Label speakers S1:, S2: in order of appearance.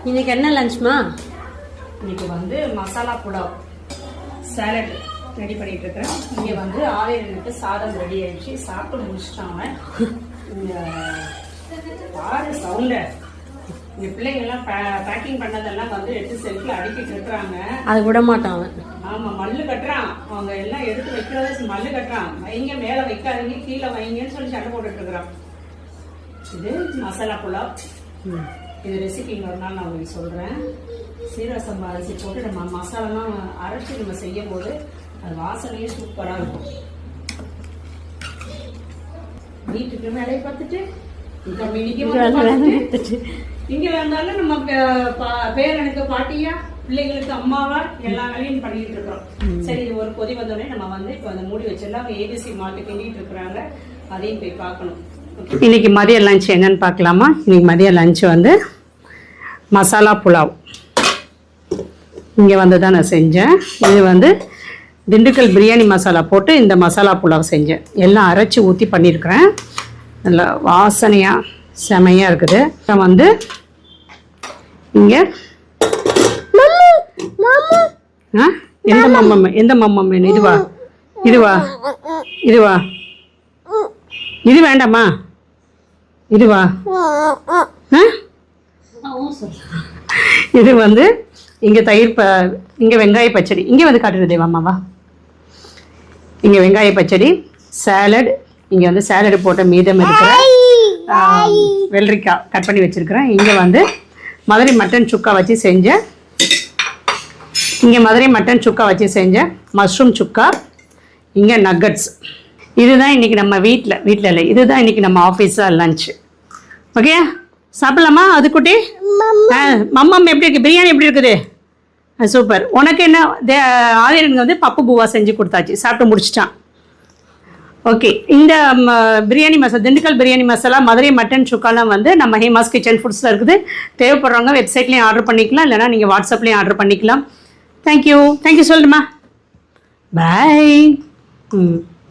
S1: இன்னைக்கு என்ன லஞ்ச்மா?
S2: இன்னைக்கு வந்து மசாலா புலாவ் சாலட் ரெடி பண்ணிட்டு இருக்கிறேன். இங்க வந்து ஆவேரனுக்கு சாதம் ரெடி ஆயிடுச்சு, சாப்பிட்டு முடிச்சிட்டாங்க. இந்த பாரு சவுண்ட, இந்த பிள்ளைங்க எல்லாம் பேக்கிங் பண்ணதெல்லாம் வந்து எடுத்து செல்ஃப்ல அடுக்கிட்டு இருக்கிறாங்க.
S1: அது விட மாட்டாங்க.
S2: ஆமா, மல்லு கட்டுறான். அவங்க எல்லாம் எடுத்து வைக்கிறத மல்லு கட்டுறான். வைங்க, மேல வைக்காதீங்க, கீழே வைங்கன்னு சொல்லி சண்டை போட்டுட்டு இருக்கிறான். இது மசாலா புலாவ். இது ரெசிபி ஒரு நாள் நான் உங்களுக்கு சொல்றேன். சீரக சம்பா அரிசி போட்டு நம்ம மசாலாலாம் அரைச்சி நம்ம செய்யும் போது அது வாசனையே சூப்பரா இருக்கும். வீட்டுக்கு வேலையை பார்த்துட்டு இங்க வந்தாலும் நம்ம பேரனுக்கு பாட்டியா, பிள்ளைங்களுக்கு அம்மாவா எல்லா வேலையும் பண்ணிட்டு இருக்கிறோம். சரி, இது ஒரு கொதி வந்தோடனே நம்ம வந்து இப்ப அந்த மூடி வச்சிடலாம். ஏபிசி மாட்டு கிண்டிட்டு இருக்கிறாங்க, அதையும் போய் பார்க்கணும். இன்னைக்கு மதிய லஞ்ச் என்னன்னு பார்க்கலாமா? இன்னைக்கு மதிய லஞ்ச் வந்து மசாலா புலாவ். இங்கே வந்து தான் நான் செஞ்சேன். இது வந்து திண்டுக்கல் பிரியாணி மசாலா போட்டு இந்த மசாலா புலாவ் செஞ்சேன். எல்லாம் அரைச்சி ஊற்றி பண்ணியிருக்கிறேன். நல்லா வாசனையாக செமையாக இருக்குது. வந்து இங்கே எந்த மம்மம், எந்த மம்மம் வேணும்? இதுவா இதுவா இதுவா இது வேண்டாமா? இதுவா? இது வந்து இங்கே தயிர் இங்கே வெங்காய பச்சடி. இங்கே வந்து காட்டுறது தேவாமாவா? இங்கே வெங்காய பச்சடி, சாலட். இங்கே வந்து சாலடு போட்ட மீதம் இருக்கிற வெள்ளரிக்காய் கட் பண்ணி வச்சுருக்கிறேன். இங்கே வந்து மதுரை மட்டன் சுக்கா வச்சு செஞ்சேன். இங்கே மதுரை மட்டன் சுக்கா வச்சு செஞ்சேன் மஷ்ரூம் சுக்கா. இங்கே நக்கட்ஸ். இதுதான் இன்றைக்கி நம்ம வீட்டில் இல்லை, இதுதான் இன்றைக்கி நம்ம ஆஃபீஸில் லன்ச். ஓகே, சாப்பிட்லாமா? அது குட்டி மம்மம் எப்படி இருக்குது? பிரியாணி எப்படி இருக்குது? சூப்பர். உனக்கு என்ன? ஆதிரனுக்கு வந்து பப்பு பூவா செஞ்சு கொடுத்தாச்சு, சாப்பிட்டு முடிச்சிட்டான். ஓகே, இந்த பிரியாணி மசாலா, திண்டுக்கல் பிரியாணி மசாலா, மதுரை மட்டன் சுக்காலாம் வந்து நம்ம ஹேமாஸ் கிச்சன் ஃபுட்ஸில் இருக்குது. தேவைப்படுறவங்க வெப்சைட்லேயும் ஆர்டர் பண்ணிக்கலாம், இல்லைனா நீங்கள் வாட்ஸ்அப்லேயும் ஆர்டர் பண்ணிக்கலாம். தேங்க்யூ சொல்லுமா. பாய்.